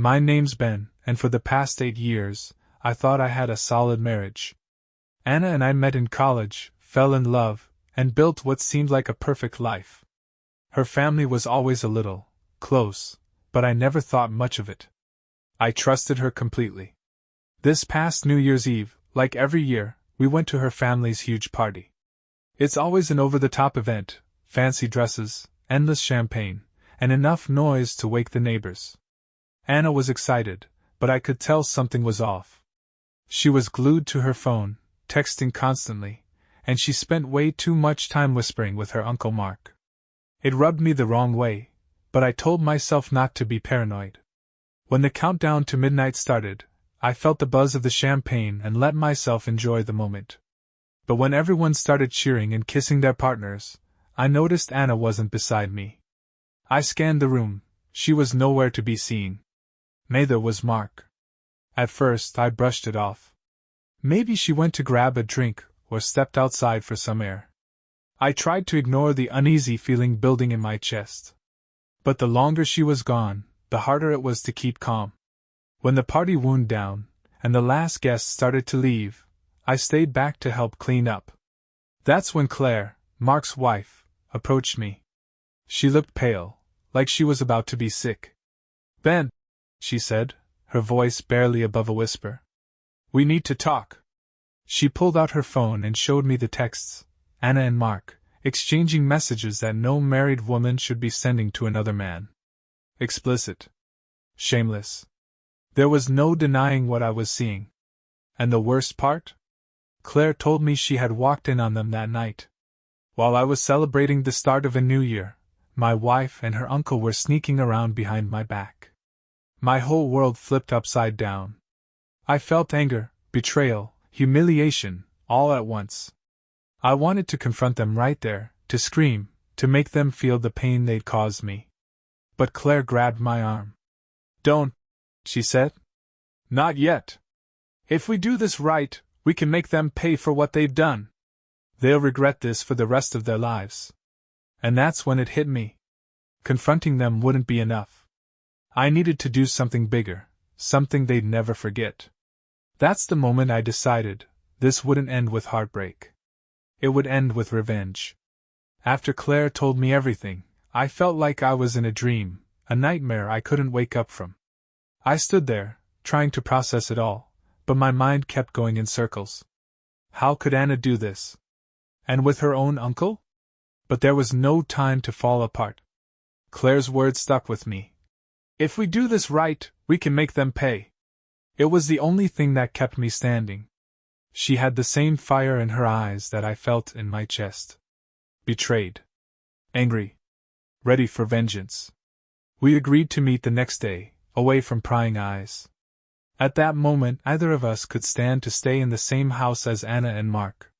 My name's Ben, and for the past 8 years, I thought I had a solid marriage. Anna and I met in college, fell in love, and built what seemed like a perfect life. Her family was always a little close, but I never thought much of it. I trusted her completely. This past New Year's Eve, like every year, we went to her family's huge party. It's always an over-the-top event, fancy dresses, endless champagne, and enough noise to wake the neighbors. Anna was excited, but I could tell something was off. She was glued to her phone, texting constantly, and she spent way too much time whispering with her Uncle Mark. It rubbed me the wrong way, but I told myself not to be paranoid. When the countdown to midnight started, I felt the buzz of the champagne and let myself enjoy the moment. But when everyone started cheering and kissing their partners, I noticed Anna wasn't beside me. I scanned the room. She was nowhere to be seen. Neither was Mark. At first, I brushed it off. Maybe she went to grab a drink or stepped outside for some air. I tried to ignore the uneasy feeling building in my chest. But the longer she was gone, the harder it was to keep calm. When the party wound down, and the last guests started to leave, I stayed back to help clean up. That's when Claire, Mark's wife, approached me. She looked pale, like she was about to be sick. "Ben," she said, her voice barely above a whisper. "We need to talk." She pulled out her phone and showed me the texts, Anna and Mark, exchanging messages that no married woman should be sending to another man. Explicit. Shameless. There was no denying what I was seeing. And the worst part? Claire told me she had walked in on them that night. While I was celebrating the start of a new year, my wife and her uncle were sneaking around behind my back. My whole world flipped upside down. I felt anger, betrayal, humiliation, all at once. I wanted to confront them right there, to scream, to make them feel the pain they'd caused me. But Claire grabbed my arm. "Don't," she said. "Not yet. If we do this right, we can make them pay for what they've done. They'll regret this for the rest of their lives." And that's when it hit me. Confronting them wouldn't be enough. I needed to do something bigger, something they'd never forget. That's the moment I decided this wouldn't end with heartbreak. It would end with revenge. After Claire told me everything, I felt like I was in a dream, a nightmare I couldn't wake up from. I stood there, trying to process it all, but my mind kept going in circles. How could Anna do this? And with her own uncle? But there was no time to fall apart. Claire's words stuck with me. "If we do this right, we can make them pay." It was the only thing that kept me standing. She had the same fire in her eyes that I felt in my chest. Betrayed. Angry. Ready for vengeance. We agreed to meet the next day, away from prying eyes. At that moment, neither of us could stand to stay in the same house as Anna and Mark.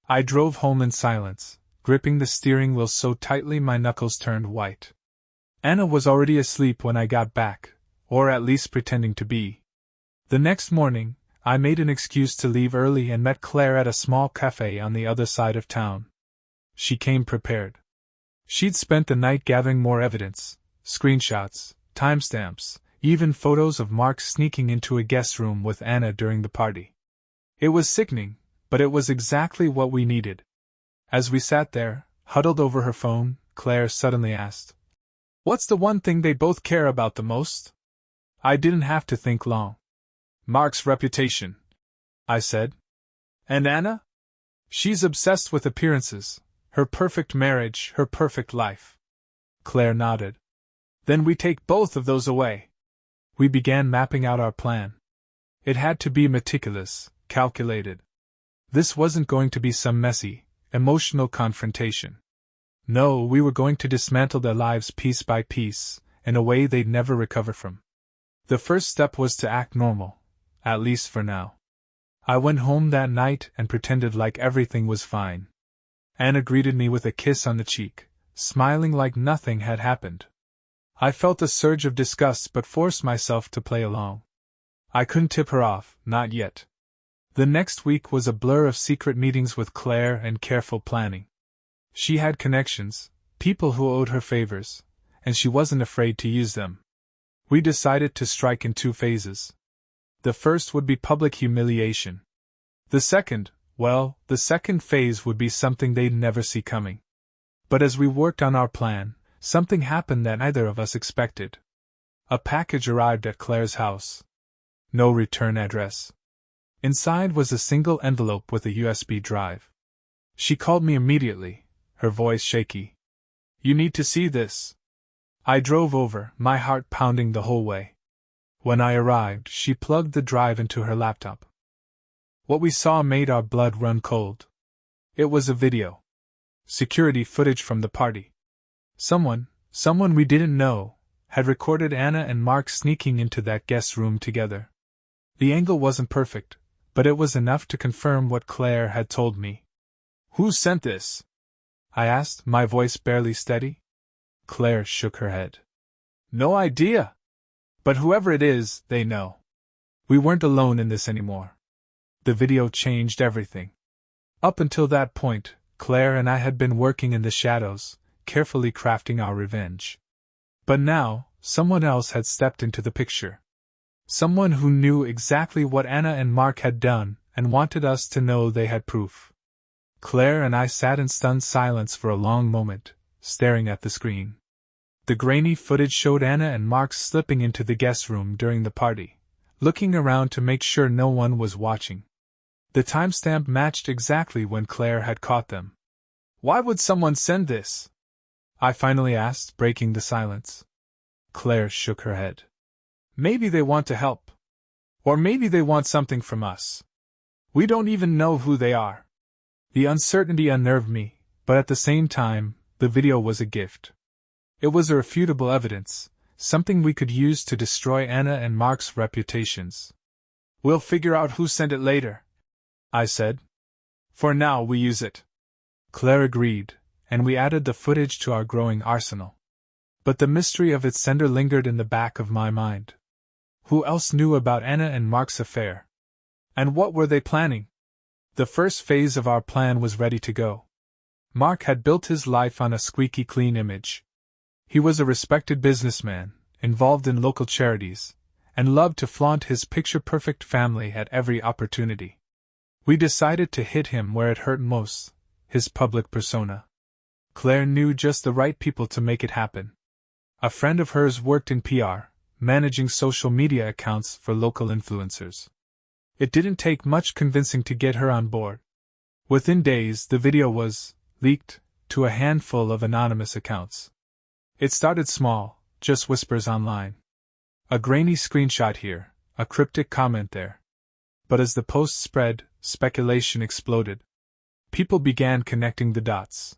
I drove home in silence, gripping the steering wheel so tightly my knuckles turned white. Anna was already asleep when I got back, or at least pretending to be. The next morning, I made an excuse to leave early and met Claire at a small cafe on the other side of town. She came prepared. She'd spent the night gathering more evidence, screenshots, timestamps, even photos of Mark sneaking into a guest room with Anna during the party. It was sickening, but it was exactly what we needed. As we sat there, huddled over her phone, Claire suddenly asked, "What's the one thing they both care about the most?" I didn't have to think long. "Mark's reputation," I said. "And Anna? She's obsessed with appearances, her perfect marriage, her perfect life." Claire nodded. "Then we take both of those away." We began mapping out our plan. It had to be meticulous, calculated. This wasn't going to be some messy, emotional confrontation. No, we were going to dismantle their lives piece by piece, in a way they'd never recover from. The first step was to act normal, at least for now. I went home that night and pretended like everything was fine. Anna greeted me with a kiss on the cheek, smiling like nothing had happened. I felt a surge of disgust but forced myself to play along. I couldn't tip her off, not yet. The next week was a blur of secret meetings with Claire and careful planning. She had connections, people who owed her favors, and she wasn't afraid to use them. We decided to strike in two phases. The first would be public humiliation. The second phase would be something they'd never see coming. But as we worked on our plan, something happened that neither of us expected. A package arrived at Claire's house. No return address. Inside was a single envelope with a USB drive. She called me immediately, her voice shaky. "You need to see this." I drove over, my heart pounding the whole way. When I arrived, she plugged the drive into her laptop. What we saw made our blood run cold. It was a video. Security footage from the party. Someone we didn't know, had recorded Anna and Mark sneaking into that guest room together. The angle wasn't perfect, but it was enough to confirm what Claire had told me. "Who sent this?" I asked, my voice barely steady. Claire shook her head. "No idea. But whoever it is, they know." We weren't alone in this anymore. The video changed everything. Up until that point, Claire and I had been working in the shadows, carefully crafting our revenge. But now, someone else had stepped into the picture. Someone who knew exactly what Anna and Mark had done and wanted us to know they had proof. Claire and I sat in stunned silence for a long moment, staring at the screen. The grainy footage showed Anna and Mark slipping into the guest room during the party, looking around to make sure no one was watching. The timestamp matched exactly when Claire had caught them. "Why would someone send this?" I finally asked, breaking the silence. Claire shook her head. "Maybe they want to help. Or maybe they want something from us. We don't even know who they are." The uncertainty unnerved me, but at the same time, the video was a gift. It was irrefutable evidence, something we could use to destroy Anna and Mark's reputations. "We'll figure out who sent it later," I said. "For now, we use it." Claire agreed, and we added the footage to our growing arsenal. But the mystery of its sender lingered in the back of my mind. Who else knew about Anna and Mark's affair? And what were they planning? The first phase of our plan was ready to go. Mark had built his life on a squeaky clean image. He was a respected businessman, involved in local charities, and loved to flaunt his picture-perfect family at every opportunity. We decided to hit him where it hurt most, his public persona. Claire knew just the right people to make it happen. A friend of hers worked in PR, managing social media accounts for local influencers. It didn't take much convincing to get her on board. Within days, the video was leaked to a handful of anonymous accounts. It started small, just whispers online. A grainy screenshot here, a cryptic comment there. But as the post spread, speculation exploded. People began connecting the dots.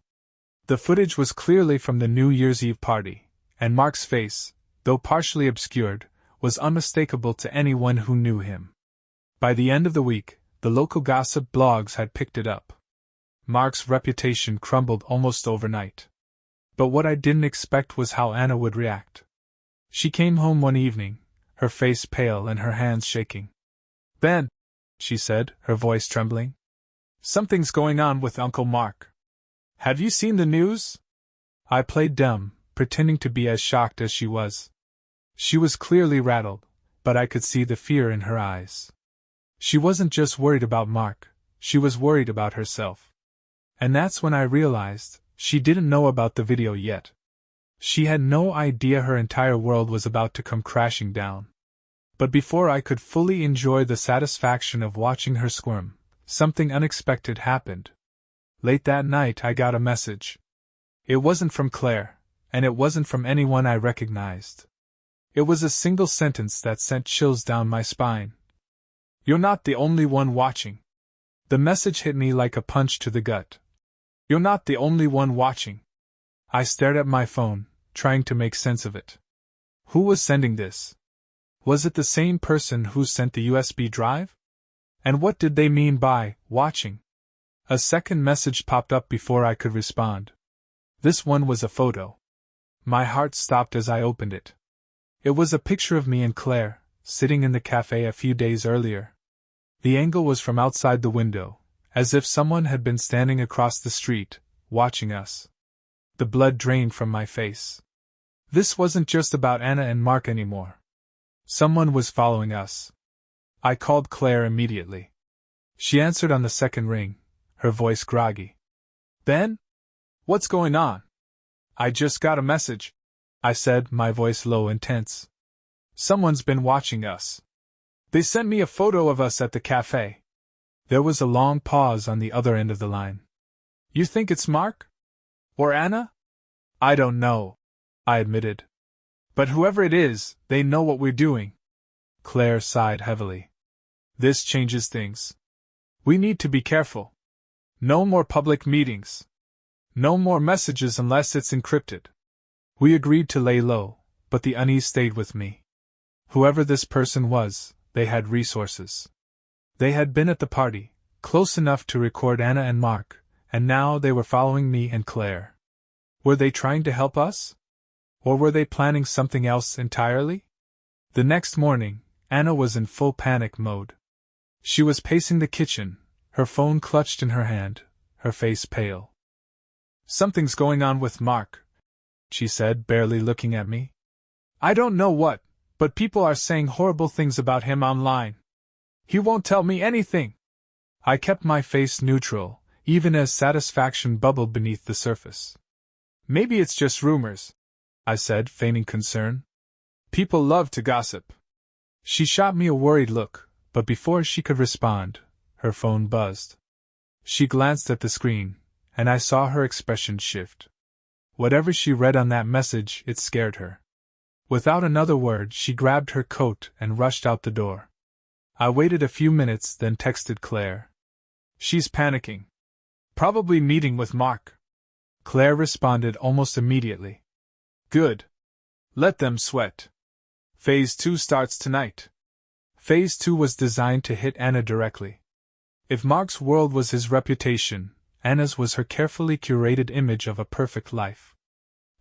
The footage was clearly from the New Year's Eve party, and Mark's face, though partially obscured, was unmistakable to anyone who knew him. By the end of the week, the local gossip blogs had picked it up. Mark's reputation crumbled almost overnight. But what I didn't expect was how Anna would react. She came home one evening, her face pale and her hands shaking. "Ben," she said, her voice trembling. "Something's going on with Uncle Mark. Have you seen the news?" I played dumb, pretending to be as shocked as she was. She was clearly rattled, but I could see the fear in her eyes. She wasn't just worried about Mark, she was worried about herself. And that's when I realized she didn't know about the video yet. She had no idea her entire world was about to come crashing down. But before I could fully enjoy the satisfaction of watching her squirm, something unexpected happened. Late that night I got a message. It wasn't from Claire, and it wasn't from anyone I recognized. It was a single sentence that sent chills down my spine. "You're not the only one watching." The message hit me like a punch to the gut. "You're not the only one watching." I stared at my phone, trying to make sense of it. Who was sending this? Was it the same person who sent the USB drive? And what did they mean by watching? A second message popped up before I could respond. This one was a photo. My heart stopped as I opened it. It was a picture of me and Claire, sitting in the cafe a few days earlier. The angle was from outside the window, as if someone had been standing across the street, watching us. The blood drained from my face. This wasn't just about Anna and Mark anymore. Someone was following us. I called Claire immediately. She answered on the second ring, her voice groggy. Ben? What's going on? I just got a message, I said, my voice low and tense. Someone's been watching us. They sent me a photo of us at the cafe. There was a long pause on the other end of the line. You think it's Mark? Or Anna? I don't know, I admitted. But whoever it is, they know what we're doing. Claire sighed heavily. This changes things. We need to be careful. No more public meetings. No more messages unless it's encrypted. We agreed to lay low, but the unease stayed with me. Whoever this person was, they had resources. They had been at the party, close enough to record Anna and Mark, and now they were following me and Claire. Were they trying to help us? Or were they planning something else entirely? The next morning, Anna was in full panic mode. She was pacing the kitchen, her phone clutched in her hand, her face pale. Something's going on with Mark, she said, barely looking at me. I don't know what, but people are saying horrible things about him online. He won't tell me anything. I kept my face neutral, even as satisfaction bubbled beneath the surface. Maybe it's just rumors, I said, feigning concern. People love to gossip. She shot me a worried look, but before she could respond, her phone buzzed. She glanced at the screen, and I saw her expression shift. Whatever she read on that message, it scared her. Without another word, she grabbed her coat and rushed out the door. I waited a few minutes, then texted Claire. She's panicking. Probably meeting with Mark. Claire responded almost immediately. Good. Let them sweat. Phase 2 starts tonight. Phase 2 was designed to hit Anna directly. If Mark's world was his reputation, Anna's was her carefully curated image of a perfect life.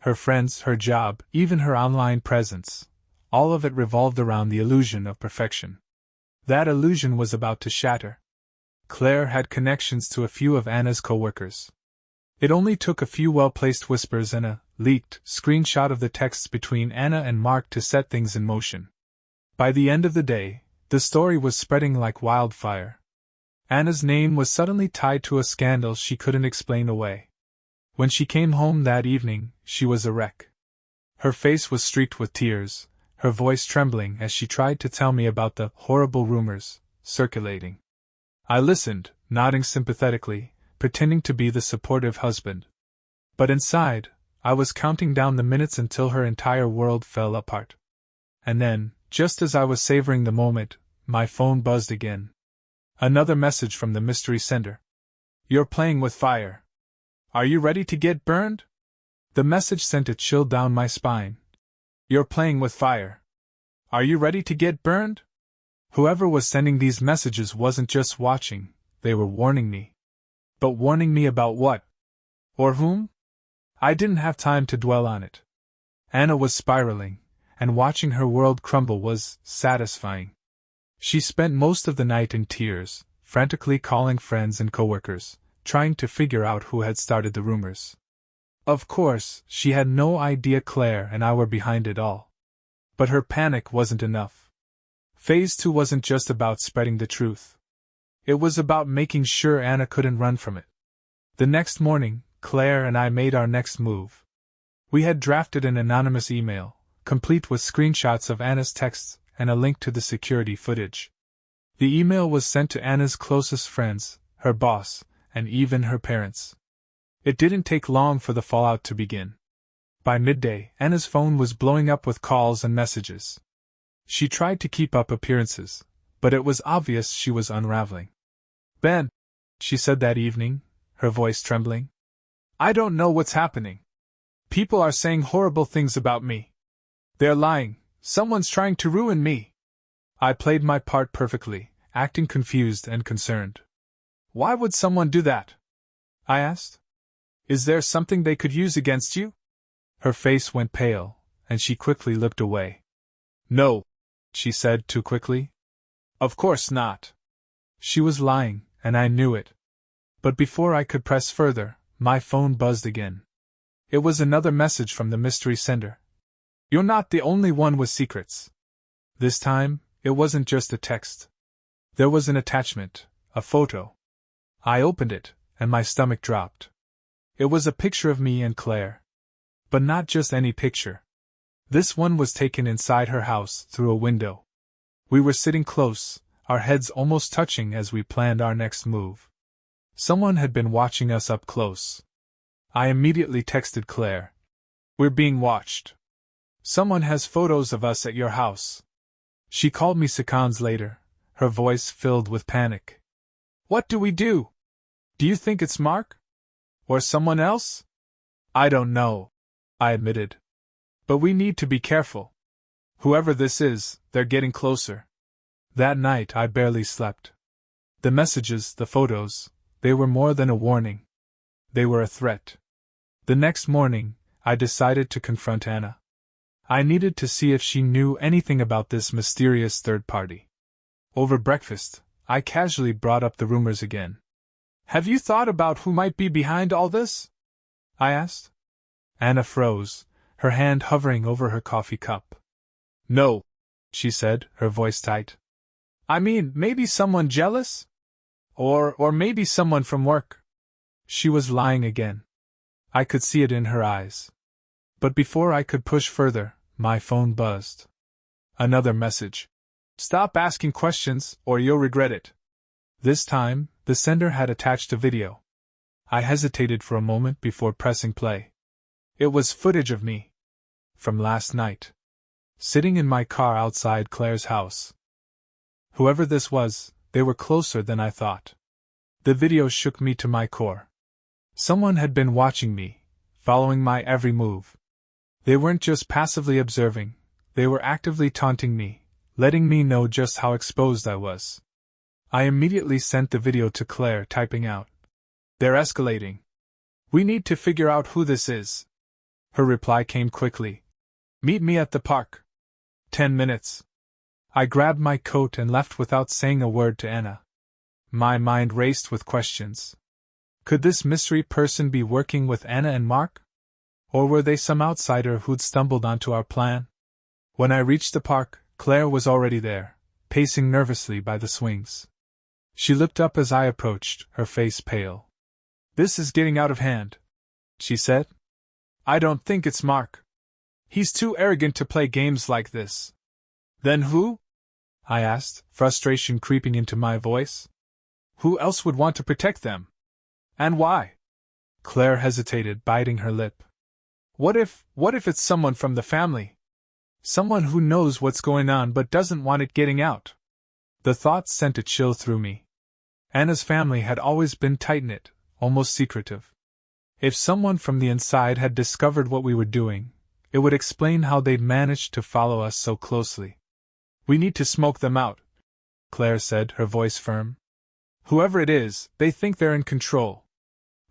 Her friends, her job, even her online presence, all of it revolved around the illusion of perfection. That illusion was about to shatter. Claire had connections to a few of Anna's co-workers. It only took a few well-placed whispers and a leaked screenshot of the texts between Anna and Mark to set things in motion. By the end of the day, the story was spreading like wildfire. Anna's name was suddenly tied to a scandal she couldn't explain away. When she came home that evening, she was a wreck. Her face was streaked with tears, her voice trembling as she tried to tell me about the horrible rumors circulating. I listened, nodding sympathetically, pretending to be the supportive husband. But inside, I was counting down the minutes until her entire world fell apart. And then, just as I was savoring the moment, my phone buzzed again. Another message from the mystery sender. You're playing with fire. Are you ready to get burned? The message sent a chill down my spine. You're playing with fire. Are you ready to get burned? Whoever was sending these messages wasn't just watching, they were warning me. But warning me about what? Or whom? I didn't have time to dwell on it. Anna was spiraling, and watching her world crumble was satisfying. She spent most of the night in tears, frantically calling friends and coworkers, trying to figure out who had started the rumors. Of course, she had no idea Claire and I were behind it all. But her panic wasn't enough. Phase 2 wasn't just about spreading the truth. It was about making sure Anna couldn't run from it. The next morning, Claire and I made our next move. We had drafted an anonymous email, complete with screenshots of Anna's texts and a link to the security footage. The email was sent to Anna's closest friends, her boss, and even her parents. It didn't take long for the fallout to begin. By midday, Anna's phone was blowing up with calls and messages. She tried to keep up appearances, but it was obvious she was unraveling. Ben, she said that evening, her voice trembling. I don't know what's happening. People are saying horrible things about me. They're lying. Someone's trying to ruin me. I played my part perfectly, acting confused and concerned. Why would someone do that? I asked. Is there something they could use against you? Her face went pale, and she quickly looked away. No, she said too quickly. Of course not. She was lying, and I knew it. But before I could press further, my phone buzzed again. It was another message from the mystery sender. You're not the only one with secrets. This time, it wasn't just a text. There was an attachment, a photo. I opened it, and my stomach dropped. It was a picture of me and Claire. But not just any picture. This one was taken inside her house, through a window. We were sitting close, our heads almost touching as we planned our next move. Someone had been watching us up close. I immediately texted Claire. "We're being watched. Someone has photos of us at your house." She called me seconds later, her voice filled with panic. "What do we do? Do you think it's Mark? Or someone else?" "I don't know," I admitted. "But we need to be careful. Whoever this is, they're getting closer." That night I barely slept. The messages, the photos, they were more than a warning. They were a threat. The next morning, I decided to confront Anna. I needed to see if she knew anything about this mysterious third party. Over breakfast, I casually brought up the rumors again. "Have you thought about who might be behind all this?" I asked. Anna froze, her hand hovering over her coffee cup. "No," she said, her voice tight. "I mean, maybe someone jealous? Or maybe someone from work." She was lying again. I could see it in her eyes. But before I could push further, my phone buzzed. Another message. "Stop asking questions, or you'll regret it." This time, the sender had attached a video. I hesitated for a moment before pressing play. It was footage of me. From last night. Sitting in my car outside Claire's house. Whoever this was, they were closer than I thought. The video shook me to my core. Someone had been watching me, following my every move. They weren't just passively observing, they were actively taunting me, letting me know just how exposed I was. I immediately sent the video to Claire, typing out, "They're escalating. We need to figure out who this is." Her reply came quickly. "Meet me at the park. 10 minutes." I grabbed my coat and left without saying a word to Anna. My mind raced with questions. Could this mystery person be working with Anna and Mark? Or were they some outsider who'd stumbled onto our plan? When I reached the park, Claire was already there, pacing nervously by the swings. She looked up as I approached, her face pale. "This is getting out of hand," she said. "I don't think it's Mark. He's too arrogant to play games like this." "Then who?" I asked, frustration creeping into my voice. "Who else would want to protect them? And why?" Claire hesitated, biting her lip. What if it's someone from the family? Someone who knows what's going on but doesn't want it getting out?" The thought sent a chill through me. Anna's family had always been tight-knit, almost secretive. If someone from the inside had discovered what we were doing, it would explain how they'd managed to follow us so closely. "We need to smoke them out," Claire said, her voice firm. "Whoever it is, they think they're in control.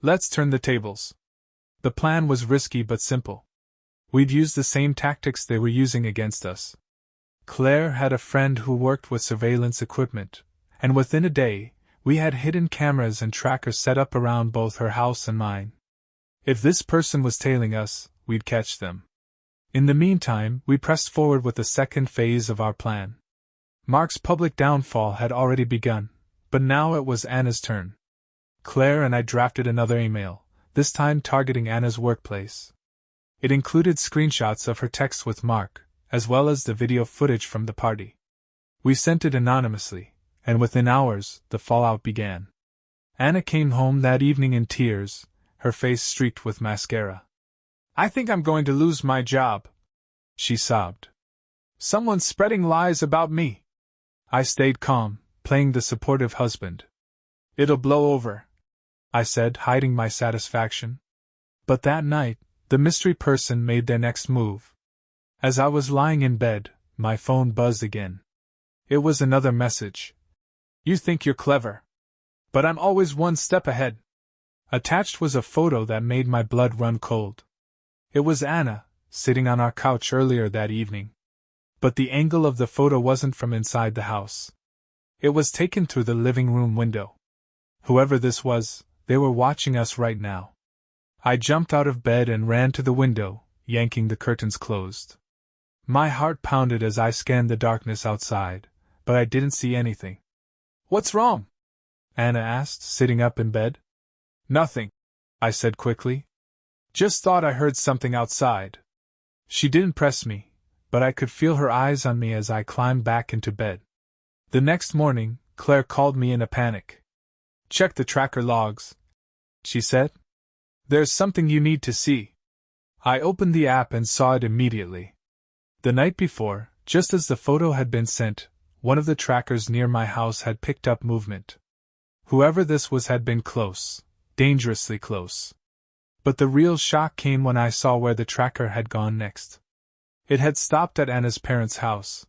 Let's turn the tables." The plan was risky but simple. We'd use the same tactics they were using against us. Claire had a friend who worked with surveillance equipment, and within a day, we had hidden cameras and trackers set up around both her house and mine. If this person was tailing us, we'd catch them. In the meantime, we pressed forward with the second phase of our plan. Mark's public downfall had already begun, but now it was Anna's turn. Claire and I drafted another email, this time targeting Anna's workplace. It included screenshots of her texts with Mark, as well as the video footage from the party. We sent it anonymously, and within hours, the fallout began. Anna came home that evening in tears, her face streaked with mascara. "I think I'm going to lose my job," she sobbed. "Someone's spreading lies about me." I stayed calm, playing the supportive husband. "It'll blow over," I said, hiding my satisfaction. But that night, the mystery person made their next move. As I was lying in bed, my phone buzzed again. It was another message. "You think you're clever. But I'm always one step ahead." Attached was a photo that made my blood run cold. It was Anna, sitting on our couch earlier that evening. But the angle of the photo wasn't from inside the house. It was taken through the living room window. Whoever this was, they were watching us right now. I jumped out of bed and ran to the window, yanking the curtains closed. My heart pounded as I scanned the darkness outside, but I didn't see anything. "What's wrong?" Anna asked, sitting up in bed. "Nothing," I said quickly. "Just thought I heard something outside." She didn't press me, but I could feel her eyes on me as I climbed back into bed. The next morning, Claire called me in a panic. "Check the tracker logs," she said. "There's something you need to see." I opened the app and saw it immediately. The night before, just as the photo had been sent, one of the trackers near my house had picked up movement. Whoever this was had been close, dangerously close. But the real shock came when I saw where the tracker had gone next. It had stopped at Anna's parents' house.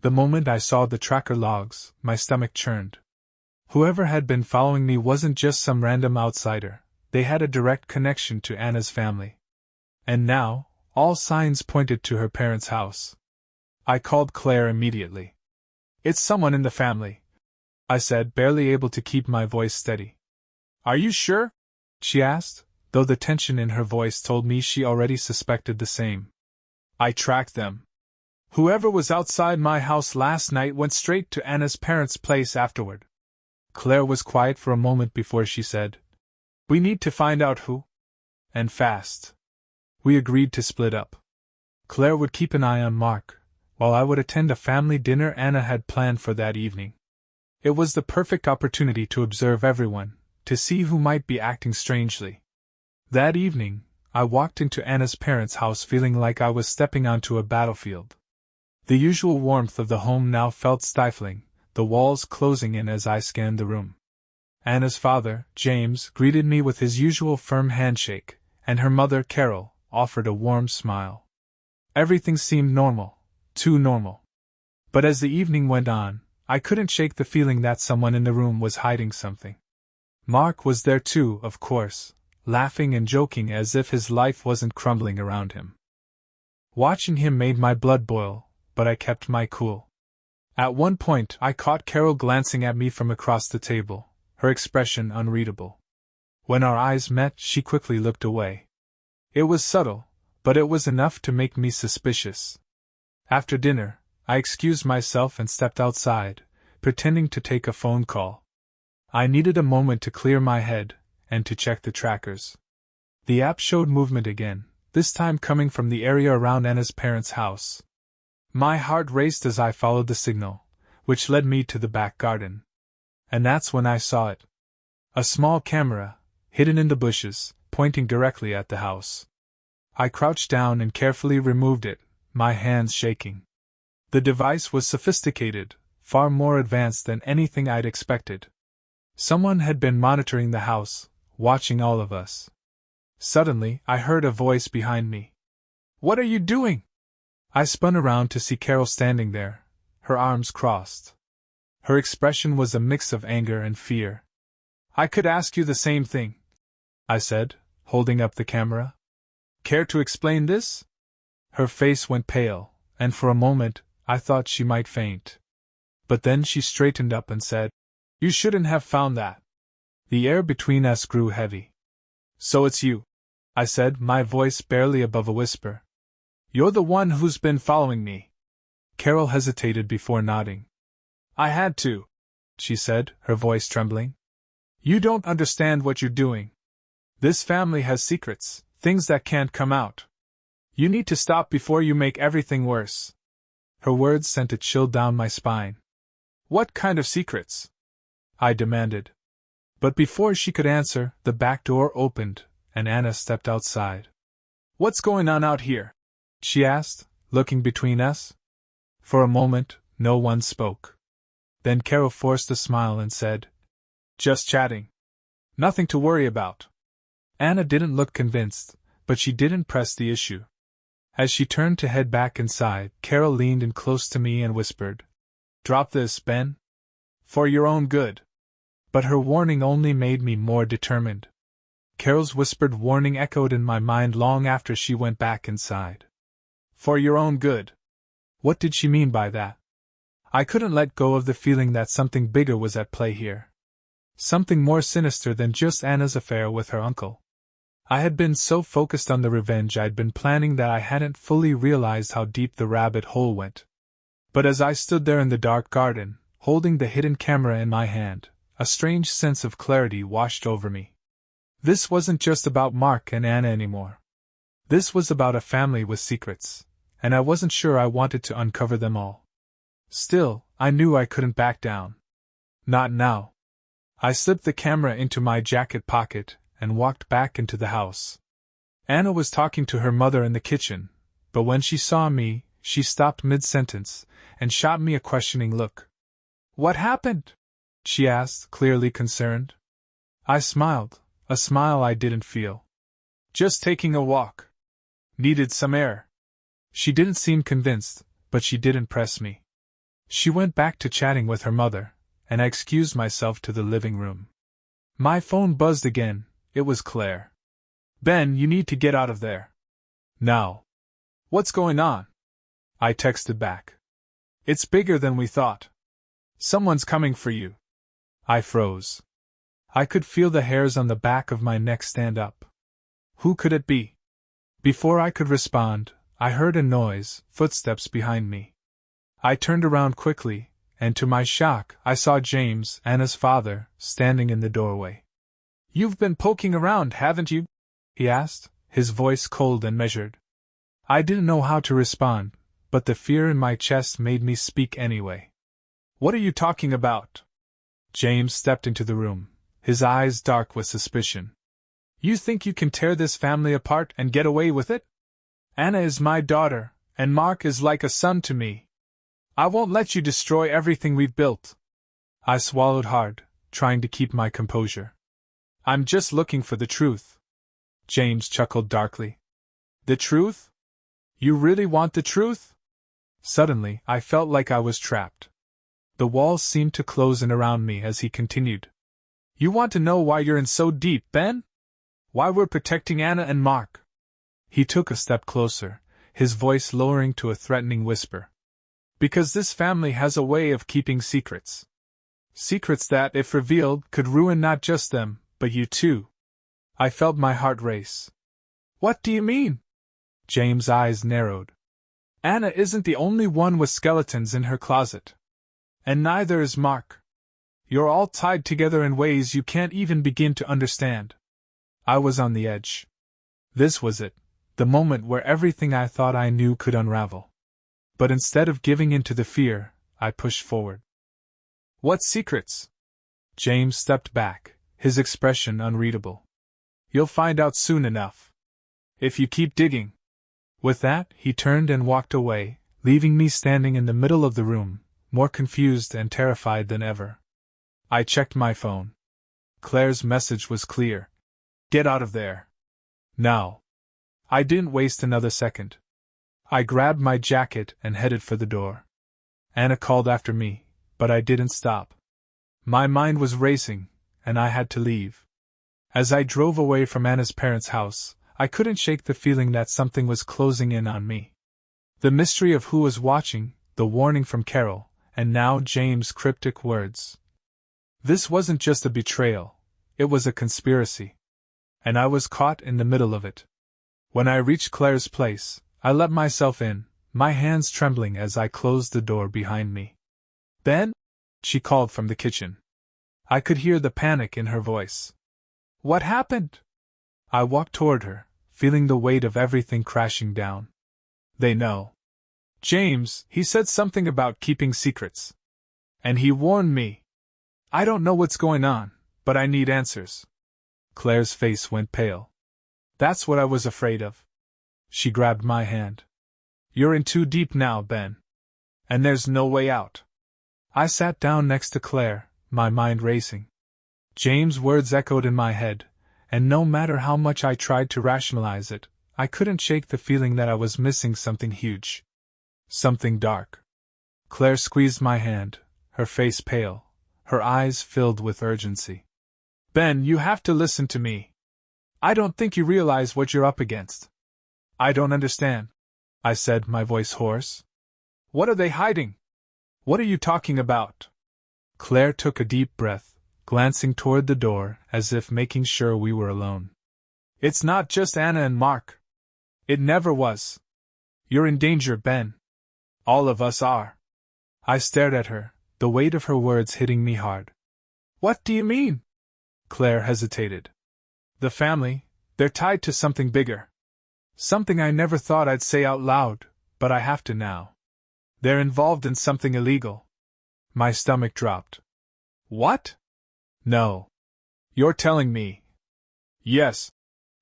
The moment I saw the tracker logs, my stomach churned. Whoever had been following me wasn't just some random outsider, they had a direct connection to Anna's family. And now, all signs pointed to her parents' house. I called Claire immediately. "It's someone in the family," I said, barely able to keep my voice steady. "Are you sure?" she asked, though the tension in her voice told me she already suspected the same. "I tracked them. Whoever was outside my house last night went straight to Anna's parents' place afterward." Claire was quiet for a moment before she said, "We need to find out who. And fast." We agreed to split up. Claire would keep an eye on Mark, while I would attend a family dinner Anna had planned for that evening. It was the perfect opportunity to observe everyone, to see who might be acting strangely. That evening, I walked into Anna's parents' house feeling like I was stepping onto a battlefield. The usual warmth of the home now felt stifling, the walls closing in as I scanned the room. Anna's father, James, greeted me with his usual firm handshake, and her mother, Carol, offered a warm smile. Everything seemed normal, too normal. But as the evening went on, I couldn't shake the feeling that someone in the room was hiding something. Mark was there too, of course, laughing and joking as if his life wasn't crumbling around him. Watching him made my blood boil, but I kept my cool. At one point, I caught Carol glancing at me from across the table, her expression unreadable. When our eyes met, she quickly looked away. It was subtle, but it was enough to make me suspicious. After dinner, I excused myself and stepped outside, pretending to take a phone call. I needed a moment to clear my head, and to check the trackers. The app showed movement again, this time coming from the area around Anna's parents' house. My heart raced as I followed the signal, which led me to the back garden. And that's when I saw it. A small camera, hidden in the bushes, pointing directly at the house. I crouched down and carefully removed it, my hands shaking. The device was sophisticated, far more advanced than anything I'd expected. Someone had been monitoring the house, watching all of us. Suddenly, I heard a voice behind me. "What are you doing?" I spun around to see Carol standing there, her arms crossed. Her expression was a mix of anger and fear. "I could ask you the same thing," I said, holding up the camera. "Care to explain this?" Her face went pale, and for a moment, I thought she might faint. But then she straightened up and said, "You shouldn't have found that." The air between us grew heavy. "So it's you," I said, my voice barely above a whisper. "You're the one who's been following me." Carol hesitated before nodding. "I had to," she said, her voice trembling. "You don't understand what you're doing. This family has secrets, things that can't come out. You need to stop before you make everything worse." Her words sent a chill down my spine. "What kind of secrets?" I demanded. But before she could answer, the back door opened, and Anna stepped outside. "What's going on out here?" she asked, looking between us. For a moment, no one spoke. Then Carol forced a smile and said, "Just chatting. Nothing to worry about." Anna didn't look convinced, but she didn't press the issue. As she turned to head back inside, Carol leaned in close to me and whispered, "Drop this, Ben. For your own good." But her warning only made me more determined. Carol's whispered warning echoed in my mind long after she went back inside. For your own good. What did she mean by that? I couldn't let go of the feeling that something bigger was at play here. Something more sinister than just Anna's affair with her uncle. I had been so focused on the revenge I'd been planning that I hadn't fully realized how deep the rabbit hole went. But as I stood there in the dark garden, holding the hidden camera in my hand, a strange sense of clarity washed over me. This wasn't just about Mark and Anna anymore. This was about a family with secrets, and I wasn't sure I wanted to uncover them all. Still, I knew I couldn't back down. Not now. I slipped the camera into my jacket pocket and walked back into the house. Anna was talking to her mother in the kitchen, but when she saw me, she stopped mid-sentence and shot me a questioning look. "What happened?" she asked, clearly concerned. I smiled, a smile I didn't feel. "Just taking a walk. Needed some air." She didn't seem convinced, but she didn't press me. She went back to chatting with her mother, and I excused myself to the living room. My phone buzzed again. It was Claire. "Ben, you need to get out of there. Now." "What's going on?" I texted back. "It's bigger than we thought. Someone's coming for you." I froze. I could feel the hairs on the back of my neck stand up. Who could it be? Before I could respond, I heard a noise, footsteps behind me. I turned around quickly, and to my shock, I saw James, Anna's father, standing in the doorway. "You've been poking around, haven't you?" he asked, his voice cold and measured. I didn't know how to respond, but the fear in my chest made me speak anyway. "What are you talking about?" James stepped into the room, his eyes dark with suspicion. "You think you can tear this family apart and get away with it? Anna is my daughter, and Mark is like a son to me. I won't let you destroy everything we've built." I swallowed hard, trying to keep my composure. "I'm just looking for the truth." James chuckled darkly. "The truth? You really want the truth?" Suddenly, I felt like I was trapped. The walls seemed to close in around me as he continued. "You want to know why you're in so deep, Ben? Why we're protecting Anna and Mark?" He took a step closer, his voice lowering to a threatening whisper. "Because this family has a way of keeping secrets. Secrets that, if revealed, could ruin not just them, but you too." I felt my heart race. "What do you mean?" James' eyes narrowed. "Anna isn't the only one with skeletons in her closet. And neither is Mark. You're all tied together in ways you can't even begin to understand." I was on the edge. This was it, the moment where everything I thought I knew could unravel. But instead of giving in to the fear, I pushed forward. "What secrets?" James stepped back, his expression unreadable. "You'll find out soon enough. If you keep digging." With that, he turned and walked away, leaving me standing in the middle of the room, more confused and terrified than ever. I checked my phone. Claire's message was clear. "Get out of there. Now." I didn't waste another second. I grabbed my jacket and headed for the door. Anna called after me, but I didn't stop. My mind was racing, and I had to leave. As I drove away from Anna's parents' house, I couldn't shake the feeling that something was closing in on me. The mystery of who was watching, the warning from Carol, and now James' cryptic words. This wasn't just a betrayal, it was a conspiracy. And I was caught in the middle of it. When I reached Claire's place, I let myself in, my hands trembling as I closed the door behind me. "Ben?" she called from the kitchen. I could hear the panic in her voice. "What happened?" I walked toward her, feeling the weight of everything crashing down. "They know. James, he said something about keeping secrets. And he warned me. I don't know what's going on, but I need answers." Claire's face went pale. "That's what I was afraid of." She grabbed my hand. "You're in too deep now, Ben. And there's no way out." I sat down next to Claire, my mind racing. James' words echoed in my head, and no matter how much I tried to rationalize it, I couldn't shake the feeling that I was missing something huge. Something dark. Claire squeezed my hand, her face pale, her eyes filled with urgency. "Ben, you have to listen to me. I don't think you realize what you're up against." "I don't understand," I said, my voice hoarse. "What are they hiding? What are you talking about?" Claire took a deep breath, glancing toward the door as if making sure we were alone. It's not just Anna and Mark. It never was. You're in danger, Ben. All of us are. I stared at her, the weight of her words hitting me hard. What do you mean? Claire hesitated. The family, they're tied to something bigger. Something I never thought I'd say out loud, but I have to now. They're involved in something illegal. My stomach dropped. What? No. You're telling me. Yes,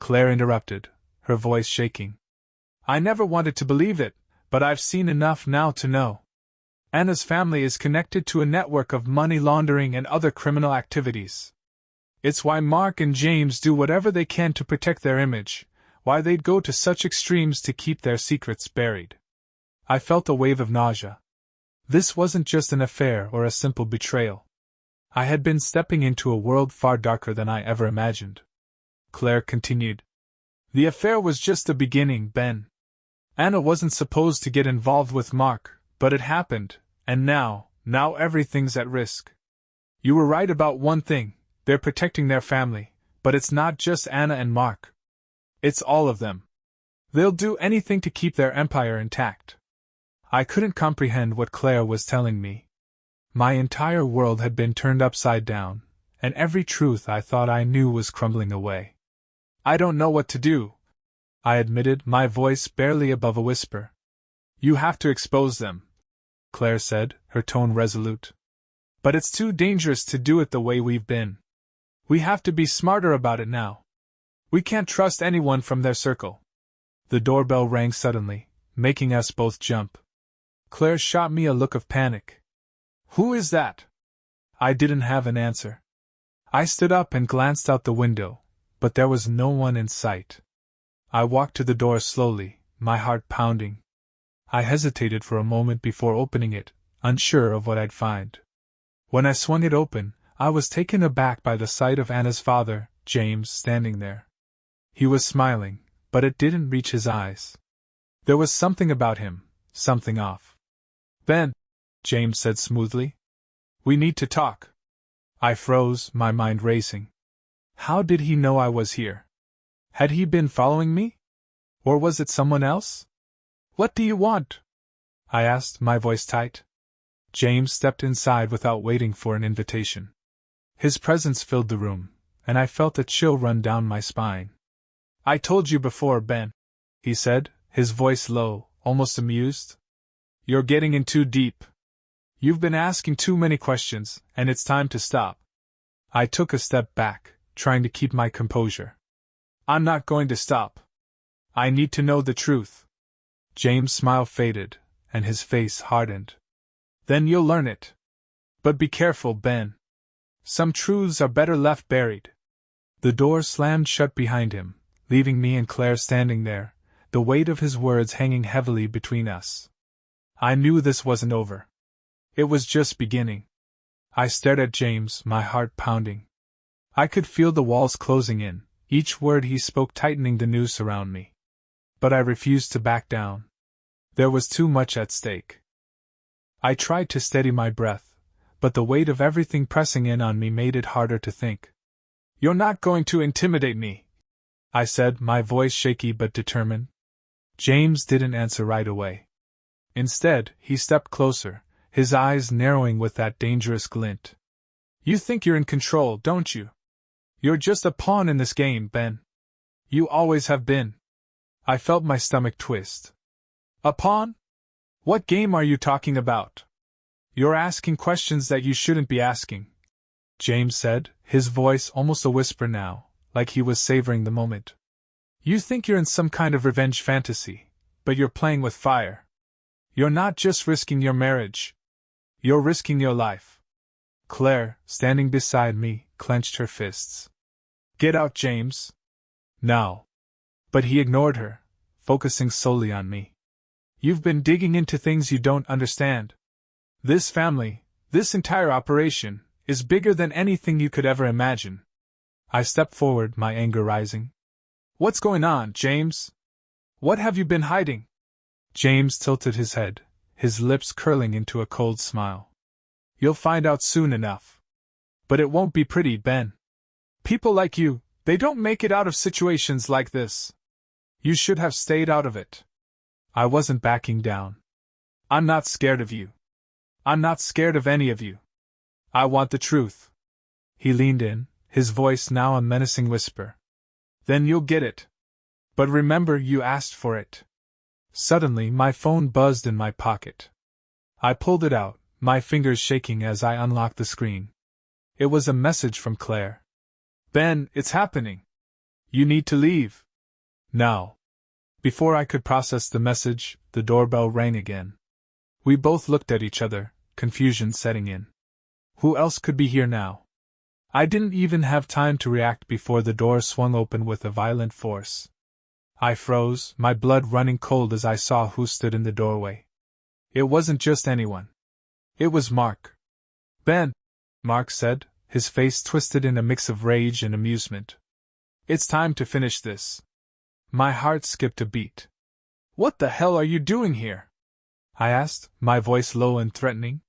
Claire interrupted, her voice shaking. I never wanted to believe it, but I've seen enough now to know. Anna's family is connected to a network of money laundering and other criminal activities. It's why Mark and James do whatever they can to protect their image, why they'd go to such extremes to keep their secrets buried. I felt a wave of nausea. This wasn't just an affair or a simple betrayal. I had been stepping into a world far darker than I ever imagined. Claire continued. The affair was just the beginning, Ben. Anna wasn't supposed to get involved with Mark, but it happened, and now everything's at risk. You were right about one thing, they're protecting their family, but it's not just Anna and Mark. It's all of them. They'll do anything to keep their empire intact. I couldn't comprehend what Claire was telling me. My entire world had been turned upside down, and every truth I thought I knew was crumbling away. I don't know what to do, I admitted, my voice barely above a whisper. You have to expose them, Claire said, her tone resolute. But it's too dangerous to do it the way we've been. We have to be smarter about it now. We can't trust anyone from their circle. The doorbell rang suddenly, making us both jump. Claire shot me a look of panic. Who is that? I didn't have an answer. I stood up and glanced out the window, but there was no one in sight. I walked to the door slowly, my heart pounding. I hesitated for a moment before opening it, unsure of what I'd find. When I swung it open, I was taken aback by the sight of Anna's father, James, standing there. He was smiling, but it didn't reach his eyes. There was something about him, something off. Ben, James said smoothly. We need to talk. I froze, my mind racing. How did he know I was here? Had he been following me? Or was it someone else? What do you want? I asked, my voice tight. James stepped inside without waiting for an invitation. His presence filled the room, and I felt a chill run down my spine. I told you before, Ben, he said, his voice low, almost amused. You're getting in too deep. You've been asking too many questions, and it's time to stop. I took a step back, trying to keep my composure. I'm not going to stop. I need to know the truth. James' smile faded, and his face hardened. Then you'll learn it. But be careful, Ben. Some truths are better left buried. The door slammed shut behind him, leaving me and Claire standing there, the weight of his words hanging heavily between us. I knew this wasn't over. It was just beginning. I stared at James, my heart pounding. I could feel the walls closing in, each word he spoke tightening the noose around me. But I refused to back down. There was too much at stake. I tried to steady my breath, but the weight of everything pressing in on me made it harder to think. You're not going to intimidate me, I said, my voice shaky but determined. James didn't answer right away. Instead, he stepped closer, his eyes narrowing with that dangerous glint. You think you're in control, don't you? You're just a pawn in this game, Ben. You always have been. I felt my stomach twist. A pawn? What game are you talking about? You're asking questions that you shouldn't be asking, James said, his voice almost a whisper now, like he was savoring the moment. You think you're in some kind of revenge fantasy, but you're playing with fire. You're not just risking your marriage. You're risking your life. Claire, standing beside me, clenched her fists. Get out, James. Now. But he ignored her, focusing solely on me. You've been digging into things you don't understand. This family, this entire operation, is bigger than anything you could ever imagine. I stepped forward, my anger rising. What's going on, James? What have you been hiding? James tilted his head, his lips curling into a cold smile. You'll find out soon enough. But it won't be pretty, Ben. People like you, They don't make it out of situations like this. You should have stayed out of it. I wasn't backing down. I'm not scared of you. I'm not scared of any of you. I want the truth. He leaned in, his voice now a menacing whisper. Then you'll get it. But remember, you asked for it. Suddenly, my phone buzzed in my pocket. I pulled it out, my fingers shaking as I unlocked the screen. It was a message from Claire. Ben, it's happening. You need to leave. Now. Before I could process the message, the doorbell rang again. We both looked at each other, confusion setting in. Who else could be here now? I didn't even have time to react before the door swung open with a violent force. I froze, my blood running cold as I saw who stood in the doorway. It wasn't just anyone. It was Mark. Ben, Mark said, his face twisted in a mix of rage and amusement. It's time to finish this. My heart skipped a beat. What the hell are you doing here? I asked, my voice low and threatening.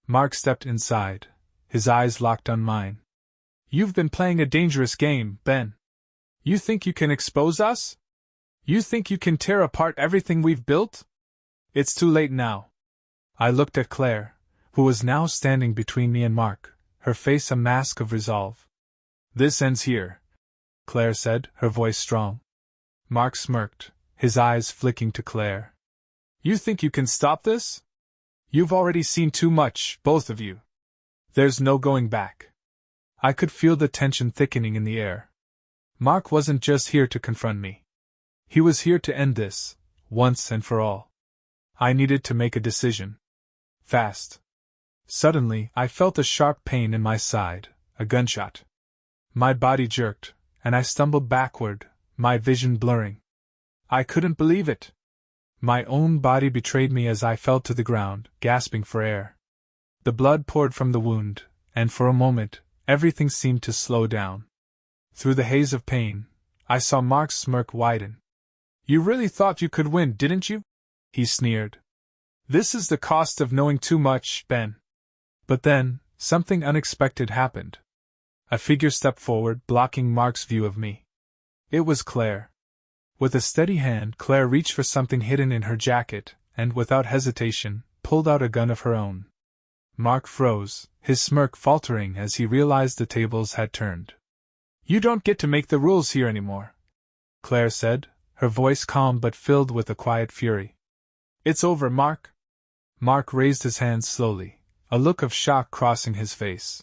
Mark stepped inside, his eyes locked on mine. You've been playing a dangerous game, Ben. You think you can expose us? You think you can tear apart everything we've built? It's too late now. I looked at Claire, who was now standing between me and Mark, her face a mask of resolve. This ends here, Claire said, her voice strong. Mark smirked, his eyes flicking to Claire. You think you can stop this? You've already seen too much, both of you. There's no going back. I could feel the tension thickening in the air. Mark wasn't just here to confront me. He was here to end this, once and for all. I needed to make a decision. Fast. Suddenly, I felt a sharp pain in my side, a gunshot. My body jerked, and I stumbled backward, my vision blurring. I couldn't believe it. My own body betrayed me as I fell to the ground, gasping for air. The blood poured from the wound, and for a moment, everything seemed to slow down. Through the haze of pain, I saw Mark's smirk widen. You really thought you could win, didn't you? He sneered. This is the cost of knowing too much, Ben. But then, something unexpected happened. A figure stepped forward, blocking Mark's view of me. It was Claire. With a steady hand, Claire reached for something hidden in her jacket, and without hesitation, pulled out a gun of her own. Mark froze, his smirk faltering as he realized the tables had turned. You don't get to make the rules here anymore, Claire said, her voice calm but filled with a quiet fury. It's over, Mark. Mark raised his hands slowly, a look of shock crossing his face.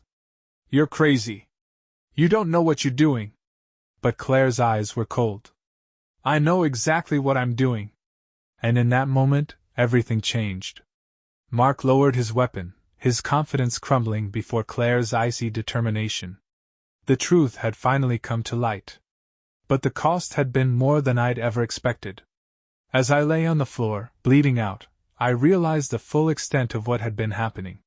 You're crazy. You don't know what you're doing. But Claire's eyes were cold. I know exactly what I'm doing. And in that moment, everything changed. Mark lowered his weapon, his confidence crumbling before Claire's icy determination. The truth had finally come to light. But the cost had been more than I'd ever expected. As I lay on the floor, bleeding out, I realized the full extent of what had been happening.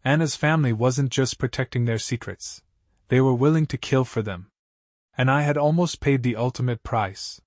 Anna's family wasn't just protecting their secrets. They were willing to kill for them. And I had almost paid the ultimate price.